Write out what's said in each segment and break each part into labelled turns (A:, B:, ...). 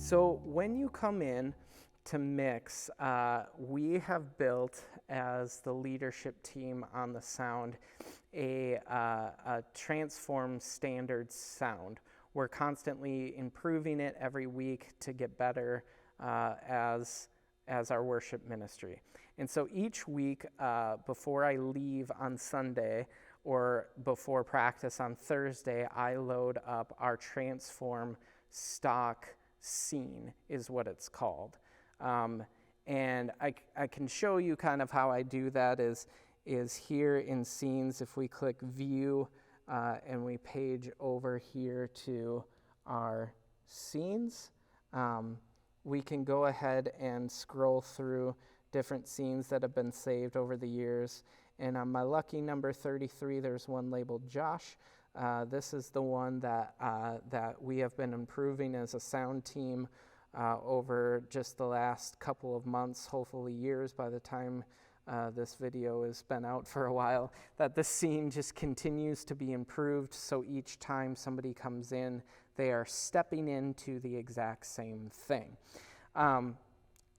A: So when you come in to mix, we have built, as the leadership team on the sound, a transform standard sound. We're constantly improving it every week to get better as our worship ministry. And so each week, before I leave on Sunday or before practice on Thursday, I load up our transform stock scene, is what it's called. And I can show you kind of how I do that is here in scenes. If we click view and we page over here to our scenes, we can go ahead and scroll through different scenes that have been saved over the years. And on my lucky number 33, there's one labeled Josh. This is the one that we have been improving as a sound team over just the last couple of months, hopefully years by the time this video has been out for a while, that the scene just continues to be improved. So each time somebody comes in, they are stepping into the exact same thing.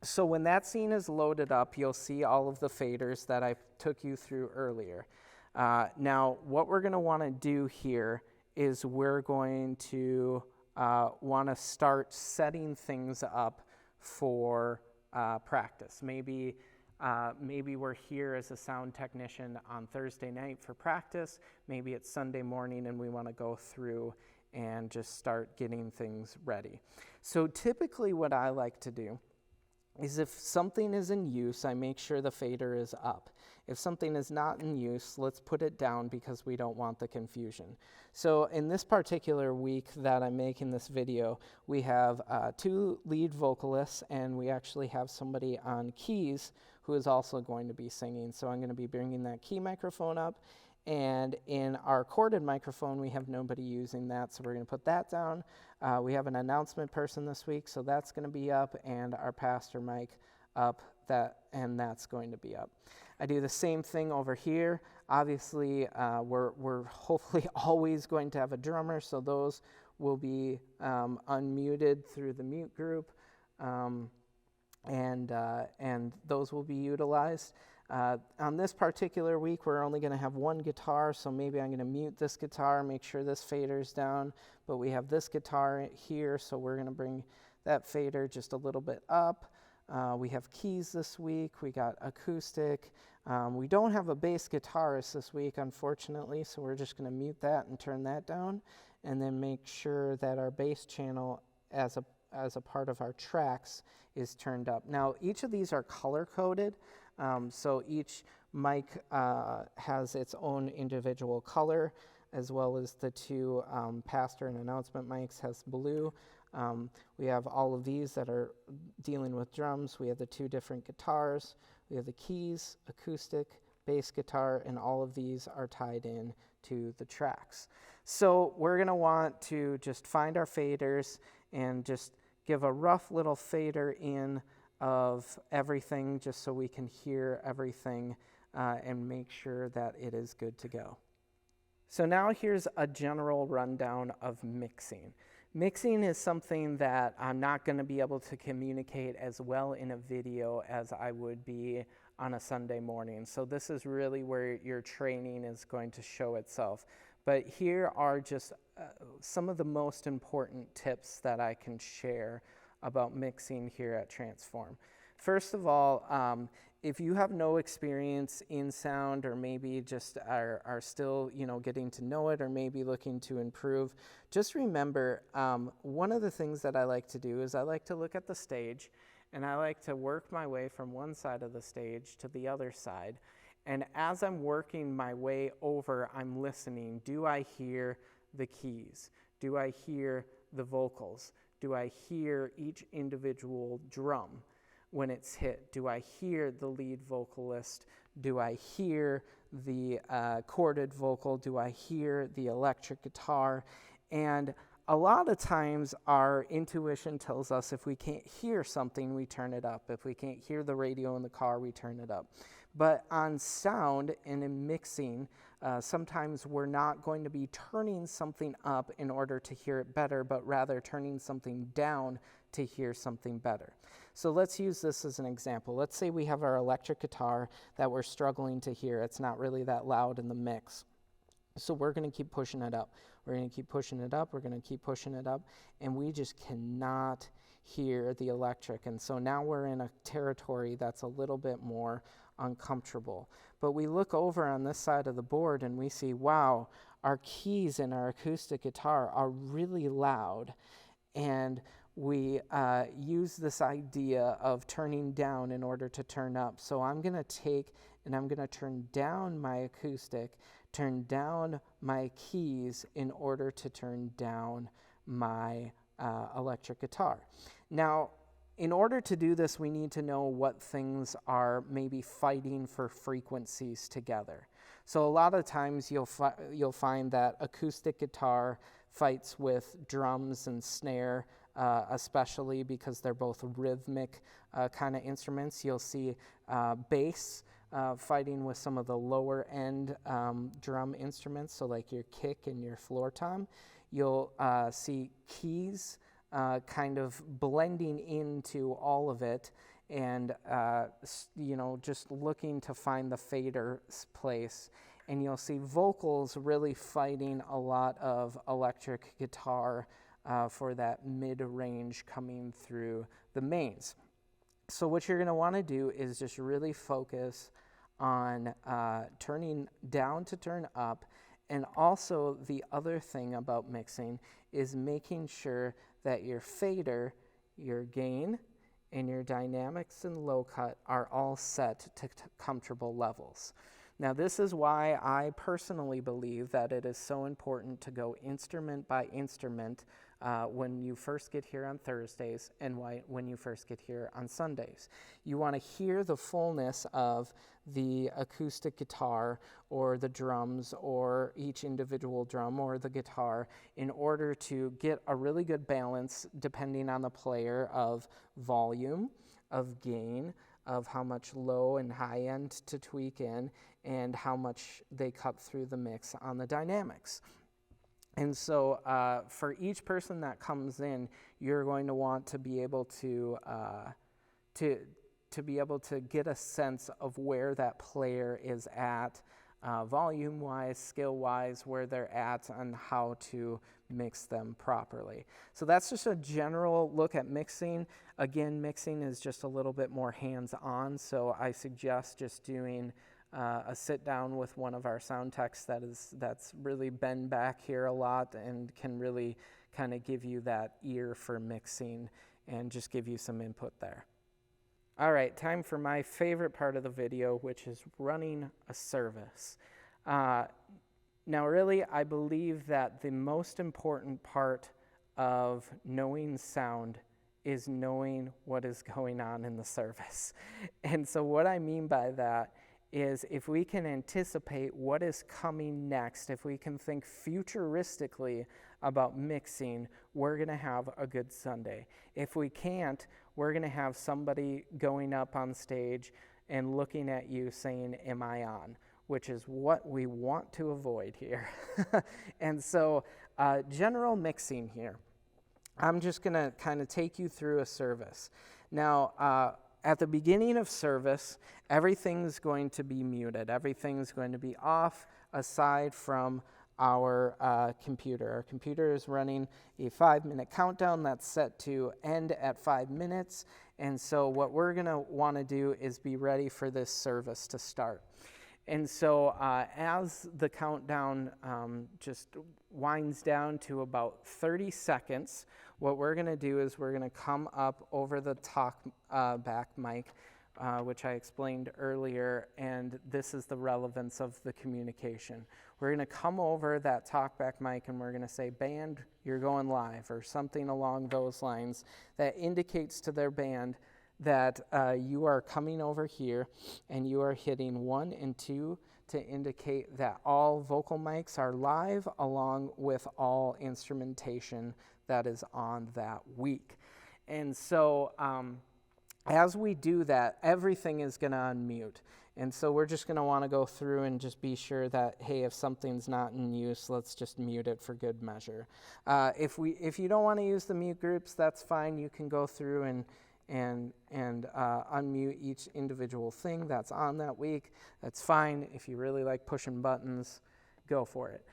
A: So when that scene is loaded up, you'll see all of the faders that I took you through earlier. Now, what we're going to want to do here is we're going to want to start setting things up for practice. Maybe we're here as a sound technician on Thursday night for practice. Maybe it's Sunday morning and we want to go through and just start getting things ready. So typically what I like to do is if something is in use, I make sure the fader is up. If something is not in use, let's put it down because we don't want the confusion. So in this particular week that I'm making this video, we have 2 lead vocalists, and we actually have somebody on keys who is also going to be singing. So I'm going to be bringing that key microphone up, and in our corded microphone, we have nobody using that, so we're going to put that down. We have an announcement person this week, so that's going to be up, and our pastor mic up, and that's going to be up. I do the same thing over here. Obviously, we're hopefully always going to have a drummer, so those will be unmuted through the mute group, and those will be utilized. On this particular week, we're only going to have one guitar, so maybe I'm going to mute this guitar, make sure this fader's down, but we have this guitar here, so we're going to bring that fader just a little bit up. We have keys this week, we got acoustic. We don't have a bass guitarist this week, unfortunately, so we're just going to mute that and turn that down, and then make sure that our bass channel as a part of our tracks is turned up. Now, each of these are color-coded. So each mic has its own individual color, as well as the 2 pastor and announcement mics has blue. We have all of these that are dealing with drums. We have the 2 different guitars. We have the keys, acoustic, bass guitar, and all of these are tied in to the tracks. So we're going to want to just find our faders and just give a rough little fader in of everything just so we can hear everything and make sure that it is good to go. So now here's a general rundown of mixing. Mixing is something that I'm not going to be able to communicate as well in a video as I would be on a Sunday morning. So this is really where your training is going to show itself. But here are just some of the most important tips that I can share about mixing here at Transform. First of all, if you have no experience in sound, or maybe just are still getting to know it, or maybe looking to improve, just remember one of the things that I like to do is I like to look at the stage, and I like to work my way from one side of the stage to the other side. And as I'm working my way over, I'm listening. Do I hear the keys? Do I hear the vocals? Do I hear each individual drum when it's hit? Do I hear the lead vocalist? Do I hear the corded vocal? Do I hear the electric guitar? And a lot of times our intuition tells us if we can't hear something, we turn it up. If we can't hear the radio in the car, we turn it up. But on sound and in mixing, sometimes we're not going to be turning something up in order to hear it better, but rather turning something down to hear something better. So let's use this as an example. Let's say we have our electric guitar that we're struggling to hear. It's not really that loud in the mix. So we're going to keep pushing it up. We're going to keep pushing it up. We're going to keep pushing it up. And we just cannot hear the electric. And so now we're in a territory that's a little bit more uncomfortable. But we look over on this side of the board and we see, wow, our keys in our acoustic guitar are really loud. And we use this idea of turning down in order to turn up. So I'm going to take and I'm going to turn down my acoustic, turn down my keys in order to turn down my electric guitar. Now, in order to do this, we need to know what things are maybe fighting for frequencies together. So a lot of times you'll find that acoustic guitar fights with drums and snare, especially because they're both rhythmic kind of instruments. You'll see bass fighting with some of the lower end drum instruments, so like your kick and your floor tom. You'll see keys kind of blending into all of it, and just looking to find the fader's place. And you'll see vocals really fighting a lot of electric guitar for that mid-range coming through the mains. So what you're going to want to do is just really focus on turning down to turn up. And also the other thing about mixing is making sure that your fader, your gain, and your dynamics and low cut are all set to comfortable levels. Now, this is why I personally believe that it is so important to go instrument by instrument when you first get here on Thursdays and when you first get here on Sundays. You want to hear the fullness of the acoustic guitar or the drums or each individual drum or the guitar in order to get a really good balance, depending on the player, of volume, of gain, of how much low and high end to tweak in, and how much they cut through the mix on the dynamics. And so for each person that comes in, you're going to want to be able to be able to get a sense of where that player is at, volume-wise, skill-wise, where they're at, and how to mix them properly. So that's just a general look at mixing. Again, mixing is just a little bit more hands-on, so I suggest just doing a sit-down with one of our sound techs that's really been back here a lot and can really kind of give you that ear for mixing and just give you some input there. All right, time for my favorite part of the video, which is running a service. Now, really, I believe that the most important part of knowing sound is knowing what is going on in the service. And so what I mean by that is if we can anticipate what is coming next, if we can think futuristically about mixing, we're going to have a good Sunday. If we can't, we're going to have somebody going up on stage and looking at you saying, "Am I on?" which is what we want to avoid here. And so general mixing here. I'm just going to kind of take you through a service. Now, at the beginning of service, everything's going to be muted. Everything's going to be off aside from our computer. Our computer is running a 5-minute countdown that's set to end at 5 minutes. And so what we're going to want to do is be ready for this service to start. And so as the countdown just winds down to about 30 seconds, what we're going to do is we're going to come up over the talk back mic, which I explained earlier, and this is the relevance of the communication. We're going to come over that talk back mic and we're going to say, "Band, you're going live," or something along those lines that indicates to their band that you are coming over here and you are hitting 1 and 2 to indicate that all vocal mics are live along with all instrumentation that is on that week. And so as we do that, everything is going to unmute. And so we're just going to want to go through and just be sure that, hey, if something's not in use, let's just mute it for good measure. If you don't want to use the mute groups, that's fine. You can go through and unmute each individual thing that's on that week. That's fine. If you really like pushing buttons, go for it.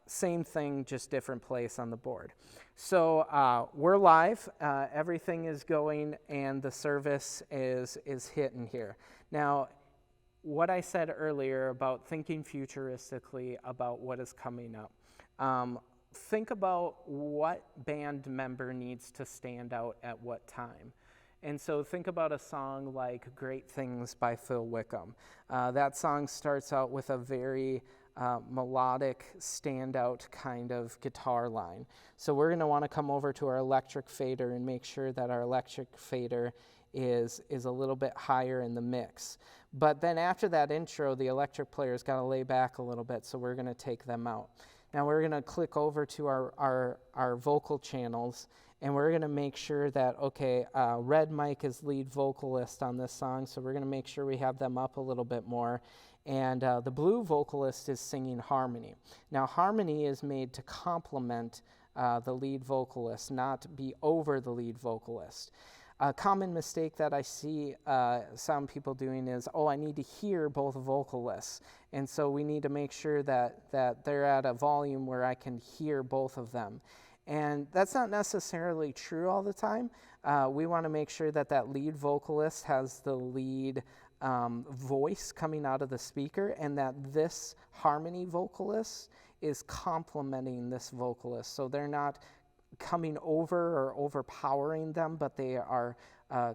A: Same thing, just different place on the board. So we're live. Everything is going, and the service is hitting here. Now, what I said earlier about thinking futuristically about what is coming up. Think about what band member needs to stand out at what time. And so think about a song like Great Things by Phil Wickham. That song starts out with a very melodic, standout kind of guitar line. So we're going to want to come over to our electric fader and make sure that our electric fader is a little bit higher in the mix. But then after that intro, the electric player's got to lay back a little bit, so we're going to take them out. Now we're going to click over to our vocal channels, and we're going to make sure that, okay, red mic is lead vocalist on this song, so we're going to make sure we have them up a little bit more. And the blue vocalist is singing harmony. Now harmony is made to complement the lead vocalist, not be over the lead vocalist. A common mistake that I see some people doing is, oh, I need to hear both vocalists. And so we need to make sure that they're at a volume where I can hear both of them. And that's not necessarily true all the time. We want to make sure that that lead vocalist has the lead voice coming out of the speaker, and that this harmony vocalist is complementing this vocalist. So they're not coming over or overpowering them, but they are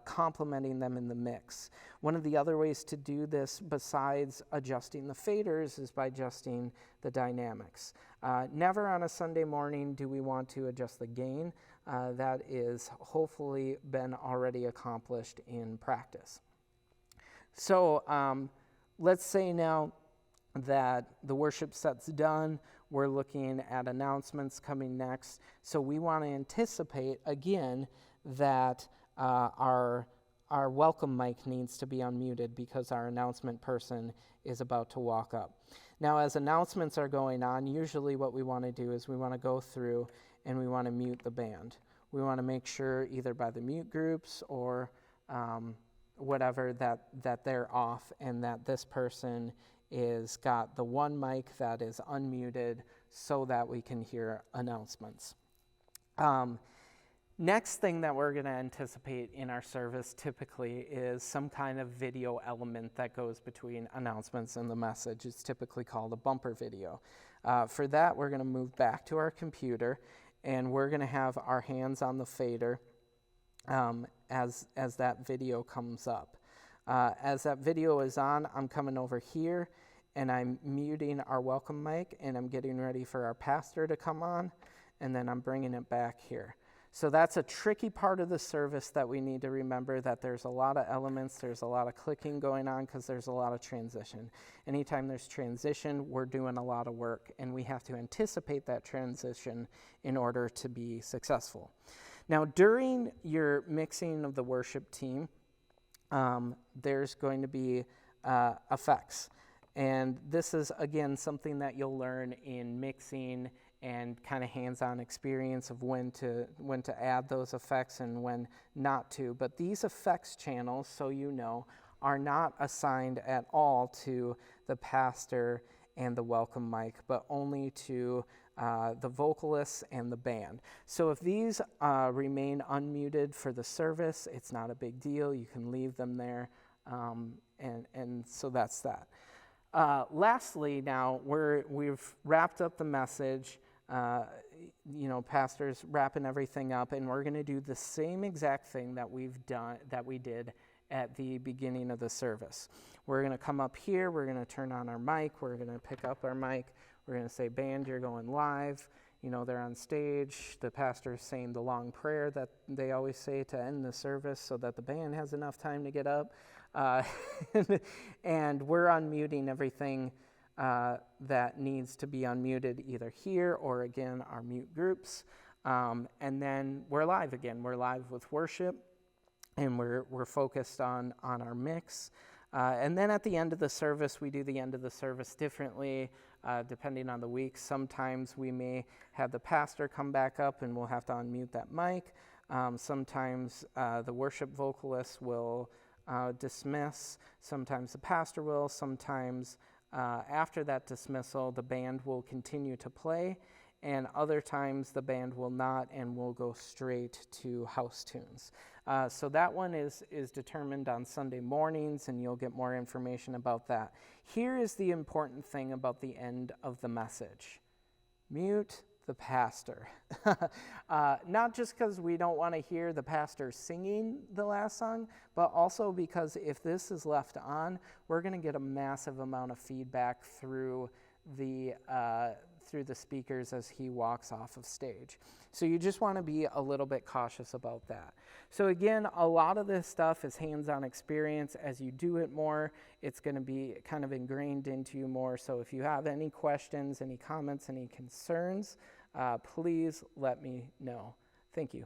A: complementing them in the mix. One of the other ways to do this besides adjusting the faders is by adjusting the dynamics. Never on a Sunday morning do we want to adjust the gain. That is hopefully been already accomplished in practice. So let's say now that the worship set's done, we're looking at announcements coming next. So we want to anticipate, again, that our welcome mic needs to be unmuted because our announcement person is about to walk up. Now, as announcements are going on, usually what we want to do is we want to go through and we want to mute the band. We want to make sure either by the mute groups or whatever that they're off, and that this person is got the one mic that is unmuted so that we can hear announcements. Next thing that we're going to anticipate in our service typically is some kind of video element that goes between announcements and the message. It's typically called a bumper video. For that, we're going to move back to our computer, and we're going to have our hands on the fader as that video comes up. As that video is on, I'm coming over here and I'm muting our welcome mic, and I'm getting ready for our pastor to come on, and then I'm bringing it back here. So that's a tricky part of the service that we need to remember, that there's a lot of elements, there's a lot of clicking going on because there's a lot of transition. Anytime there's transition, we're doing a lot of work, and we have to anticipate that transition in order to be successful. Now, during your mixing of the worship team, there's going to be effects. And this is, again, something that you'll learn in mixing and kind of hands-on experience of when to add those effects and when not to. But these effects channels, so you know, are not assigned at all to the pastor and the welcome mic, but only to the vocalists and the band. So if these remain unmuted for the service, it's not a big deal. You can leave them there, and so that's that. Lastly, now we've wrapped up the message. Pastor's wrapping everything up, and we're going to do the same exact thing that we did at the beginning of the service. We're going to come up here. We're going to turn on our mic. We're going to pick up our mic. We're going to say, "Band, you're going live." They're on stage. The pastor's saying the long prayer that they always say to end the service so that the band has enough time to get up. And we're unmuting everything that needs to be unmuted, either here or, again, our mute groups. And then we're live again. We're live with worship, and we're focused on our mix. And then at the end of the service, we do the end of the service differently, depending on the week. Sometimes we may have the pastor come back up and we'll have to unmute that mic. Sometimes the worship vocalist will dismiss. Sometimes the pastor will. Sometimes after that dismissal, the band will continue to play. And other times the band will not, and we'll go straight to house tunes. So that one is determined on Sunday mornings, and you'll get more information about that. Here is the important thing about the end of the message. Mute the pastor. Not just because we don't want to hear the pastor singing the last song, but also because if this is left on, we're going to get a massive amount of feedback through the speakers as he walks off of stage. So you just want to be a little bit cautious about that. So again, a lot of this stuff is hands-on experience. As you do it more, it's going to be kind of ingrained into you more. So if you have any questions, any comments, any concerns, please let me know. Thank you.